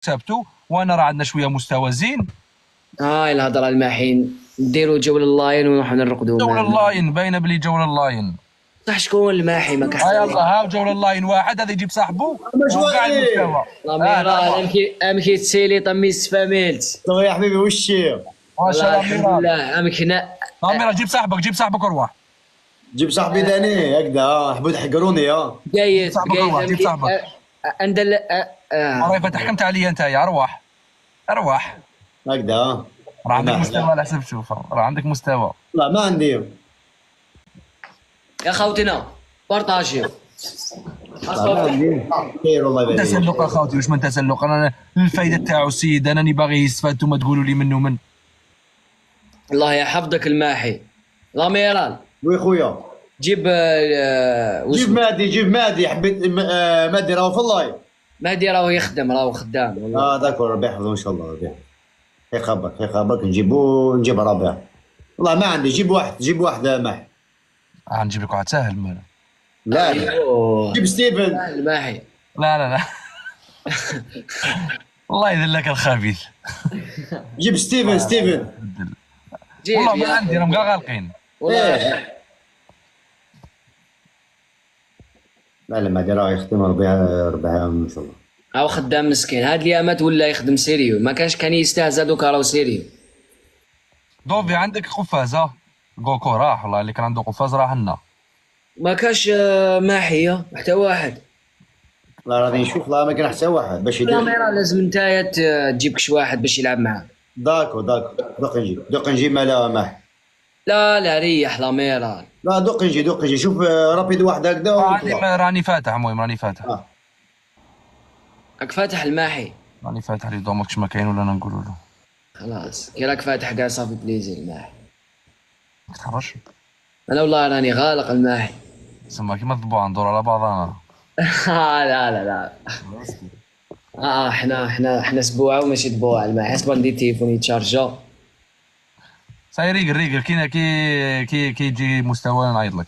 ثابتوا، وانا راه عندنا شويه مستوى زين. الهضره الماحين نديروا جوله اللاين ونروحوا نرقدوا جوله اللاين باينه بلي جوله اللاين. صح شكون الماحي ما كحصل. يلا ها جوله اللاين واحد هذا يجيب صاحبه وكاع المستوى. امكي تسيلي طميس فاميلت. طيب يا حبيبي وشي ما شاء الله. الحمد لله امكنا. ميرا جيب صاحبك وروح. جيب صاحبي ثاني هكذا حبوا تحقروني جايز جيب صاحبك. عندنا راهي فتحكمت عليا انت يا روح هكذا راه عندك مستوى على حسب تشوف، راه عندك مستوى. لا ما عندي يا خوتنا بارطاجيو. خير الله يبارك. تسلق اخوتي، واش من تسلق؟ انا الفائده تاعو السيد انني باغي يستفاد، انتم تقولوا لي منه من. الله يحفظك الماحي. لاميرال وي خويا جيب جيب مادي حبيت مادي راهو في اللايف. مهدي راهو خدام والله. داكور ربي يحفظه ان شاء الله. ربي يخبرك نجيب ربيع. والله ما عندي. جيب واحد ماحي. نجيب لك واحد ساهل مالا. لا جيب ستيفن الماحي. لا والله يذلك الخبيث. جيب ستيفن والله ما عندي، راهم كاع غالقين. ما راه يخدم ربيع ان شاء الله. او خدام مسكين هاد الايامات ولا يخدم سيريو، ما كان يستهزا دوكا راهو سيريو. دوفي عندك قفازه كوكو راح، والله اللي كان عنده قفاز راح لنا. ما كاش ماحيه حتى واحد. لا راني نشوف. لا ما كان حتى واحد باش يدير. لا لازم نتايا تجيب كش واحد باش يلعب معاه. داكو دوك نجيب مالا ماح. لا ريح لاميرال. لا دوق نجي شوف رابيد واحد هكذا. راني فاتح. المهم راني فاتح. راك فاتح الماحي. راني فاتح لي دومكش ما كاين ولا انا نقول له خلاص كي راك فاتح كاع صافي بليزي الماحي. ما تحرش. انا والله راني غالق الماحي. تسمى كيما الضبوع ندور على بعضنا. لا احنا اسبوع وماشي اسبوع الماحي. حسب ندير تليفوني يتشارجا. ساير ريقل كي يجي مستوى نعيط لك.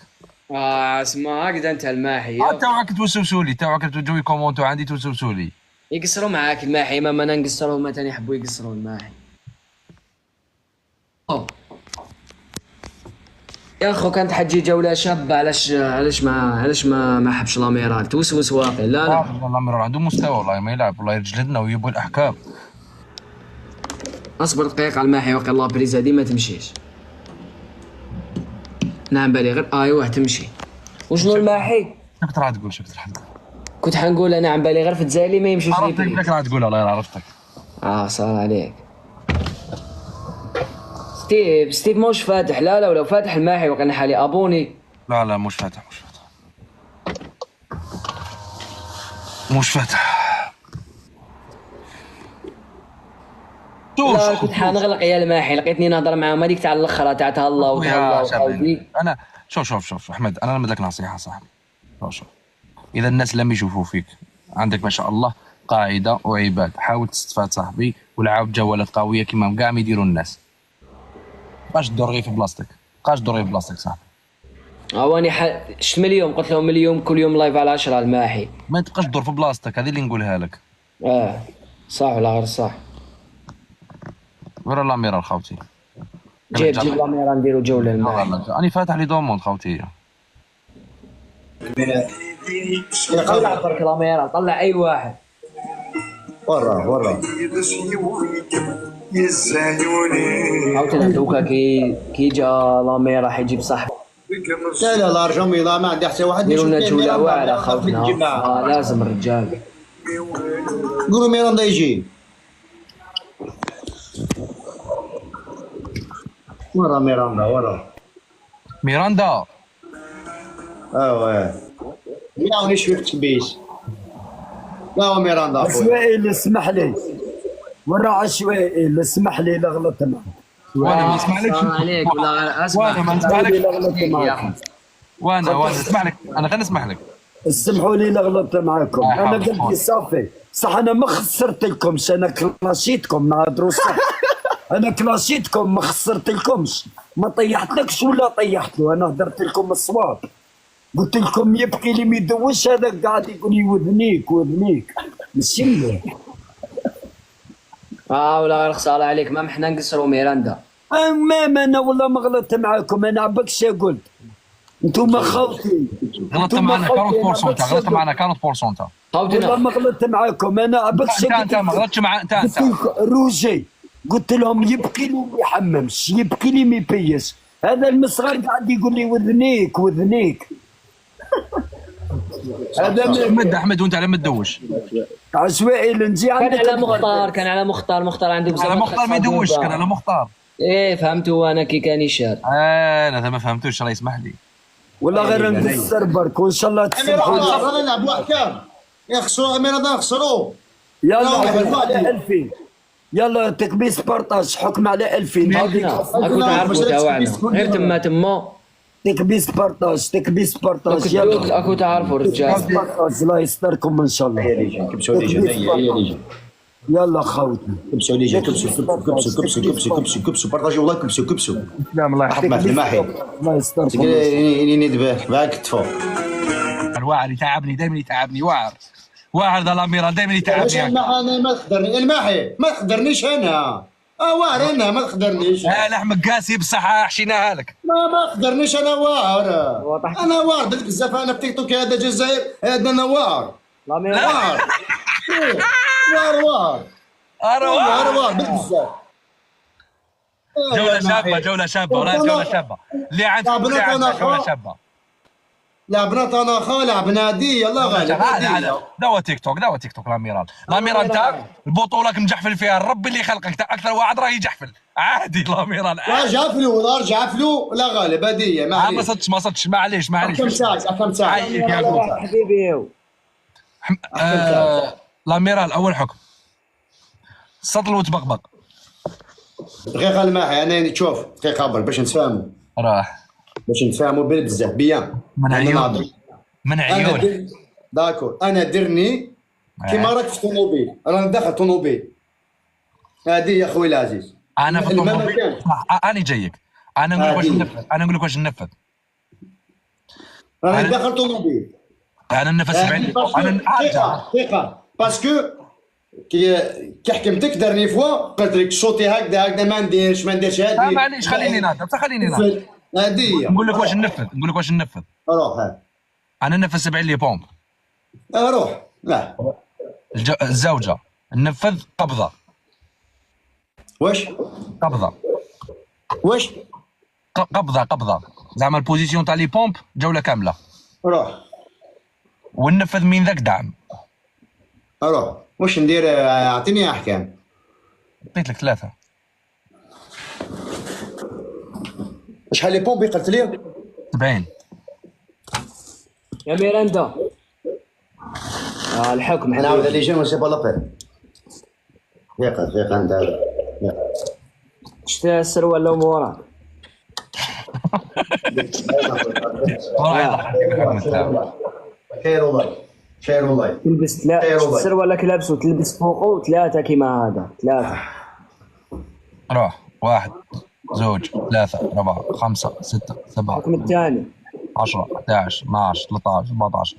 اسمع هكذا انت الماحي. توعك توسوسولي، توعك تجوي كومونتو عندي توسوسولي. يقصروا معاك الماحي، ما انا نقصروا هما تاني يحبوا يقصروا الماحي. يا اخو كانت حتجي جوله شابه، علاش ما حبش لاميرال توسوس واقي. لا لاميرال عنده مستوى والله ما يلعب، والله يجلدنا ويبغي الاحكام. اصبر دقيقه على الماحي واقي الله بريزا دي ما تمشيش. نعم بالي غير ايوه تمشي. وشنو الماحي؟ شكت راح تقول كنت حنقول انا عم بالي غير في التزالي ما يمشيش لي. عرفتك راح تقول الله عرفتك. صار عليك. ستيف موش فاتح. لا ولو فاتح الماحي وقنا حالي ابوني. لا مش فاتح مش فاتح. لا كنت حنغلق يا الماحي، لقيتني نهضر معاهم هذيك تاع الاخر تاع تهلا وتهلا. انا شوف احمد، انا نمد لك نصيحه صاحبي. شوف اذا الناس لم يشوفوا فيك عندك ما شاء الله قاعده وعباد، حاول تستفاد صاحبي ولعب جولات قويه كيما كاع ما يديروا الناس. باش تدور غير في بلاصتك صاحبي. واني شت مليون قلت لهم اليوم كل يوم لايف على 10 الماحي. ما تبقاش تدور في بلاصتك، هذه اللي نقولها لك. صح ولا غير صح؟ غير لاميرا خوتي. جيب لاميرا نديروا جوله الماحي. انا فاتح لي دوموند خوتي. طلع برك لاميرا، طلع اي واحد. ورا عاوتاني دوكا كي جا لاميرا حيجيب صاحبي. لا رجمي لا ما عندي حتى واحد. ديروا لنا جوله واعره خوتنا. لازم الرجال. قولوا ميراندا يجي. ورا ميراندا. يا شويه تبيس. لا ميراندا عشوائي اسمح لي. ورا عشوائي اسمح لي لا غلطت معك. وانا ما اسمعلكش عليك ولا اسمع. وانا ما نسمعلكش. وانا اسمح لك، انا غير نسمح لك. اسمحوا لي لا غلطت معكم. انا قلت صافي صح. انا ما خسرت لكمش، انا كلاشيتكم مع دروس. انا كلاشيتكم ما خسرت لكمش، ما طيحتلكش ولا طيحت له. انا هدرت لكم الصواب، قلت لكم يبكي لي ما يدوش. هذا قاعد يقول لي وذنيك ماشي مليح. ولا غير خساره عليك، ما حنا نقصروا ميراندا. ما انا والله ما غلطت معاكم، انا عباك شي قلت. انتم خوتي. غلطت معنا 40%، غلطت معنا 40%. خوتنا والله ما غلطت معاكم، انا عباك شي انت ما غلطتش مع انت. قلت لك روجي، قلت لهم يبكي لي وما يحممش، يبكي لي ما يبيش. هذا المصغر قاعد يقول لي وذنيك وذنيك. هذا احمد وانت على ما تدوش. عشوائي نجي كان عندك على مختار، كان على مختار عنده بزاف. على مختار ما يدوش، كان على مختار. ايه فهمتوا انا كي كان يشار. لا ما فهمتوش، الله يسمح لي. ولا غير نكسر برك وان شاء الله تسمحوا لي. رانا نلعبوا احكام يخسروا امير هذا نخسروا. يلا حكم على 2000. يلا تكبيس بارطاج، حكم على 2000. اكو تعرفوا تاعنا غير تما تكبيس بارطاج، تكبيس بارطاج. يلا اكو تعرفوا رجال. بارطاج، الله يستركم ان شاء الله. كبسوا لي جا يلا خوتنا كبسوا لي جا كبسوا بارطاجي والله كبسوا. نعم الله يحفظك. ما في الماحي الله يستركم. يني دباه باك تفو. الواعر يتعبني دائما، يتعبني واعر ذا الاميرال دائما يتعبني. انا ما تقدرني الماحي، ما تقدرنيش انا. واعر انا ما تقدرنيش. لحمك قاسي بصح حشيناها لك. ما تقدرنيش انا واعر. انا واعر بزاف، انا في تيك توك هذا جزائر، هذا انا واعر. واعر واعر بزاف. جولة شابة ولا جولة شابة اللي عندك جولة شابة. لعبنا طناخه، لعبنا دي، يلا غالب. دوا تيك توك الاميرال انت البطولة مجحفل فيها الرب اللي خلقك، اكثر واحد راه يجحفل عادي الاميرال. لا رجع فلو لا غالب هديه ما صدتش معليش. كم ساعه حبيبي. الاميرال اول حكم سطل وتبقبق. دقيقه الماحي انا تشوف دقيقه قبل باش نتفاهموا بزاف بيان. من عيون داكور. انا درني كيما راك في طوموبيل، رانا داخل طوموبيل هذه يا خويا العزيز. انا في الطوموبيل انا جايك، انا نقول لك واش ننفذ. راني داخل طوموبيل، انا ننفذ 70. انا دقيقه باسكو كي حكمتك درني فوا قلت لك شوطي هكذا ما نديرش هذه. معليش خليني ناضي هذه. نقول لك واش ننفذ. روح ها. انا ننفذ 70 لي بومب. روح. لا الزوجه ننفذ قبضه. واش قبضه زعما البوزيسيون تاع لي بومب جوله كامله. روح وننفذ من ذاك دعم. روح. واش ندير؟ اعطيني احكام. عطيت لك 3. شحال لي بومبي قلت لي؟ 70. يا ميراندا الحكم نعاود لي جون سي با لا بين. دقيقه انت هذا شتي السروال لو موراك. خير والله تلبس السروال لك لابسو، تلبس فوقه 3 كيما هذا 3. روح 1 2 3 4 5 6 7 الحكم الثاني 10 11 12 13 14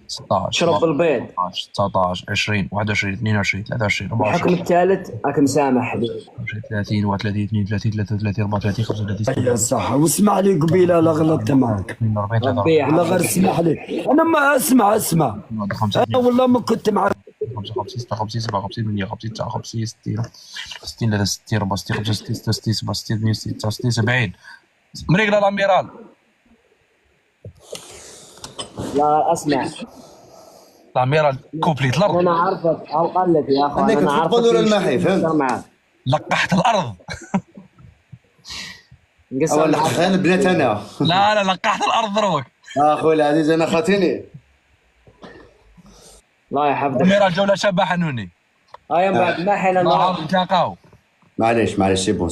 16 شرب البيض 19 20 21 22 23 الحكم 24. الثالث راكم سامح حبيبي. 30 31 32 33 34 35 يا صح. واسمع لي قبيله لا غلطت معك. 42 ولا غير اسمح لي، انا ما اسمع انا والله ما كنت معك. 55 56 57 58 59 60 60 63 64 65 66 67 68 70. مريقله الاميرال. لا اسمع الاميرال كوبليت الارض. انا عارفك او قال لك يا اخوان انا عارفك ولا الماحي فهمت. لقحت الارض. ولا خان بنات انا. لا لقحت الارض دروك. اخوي العزيز انا خاطيني. الله يحفظك. الاميرال جوله شابه حنوني. هاي من بعد ما حنا نتلاقاو. معليش سي بون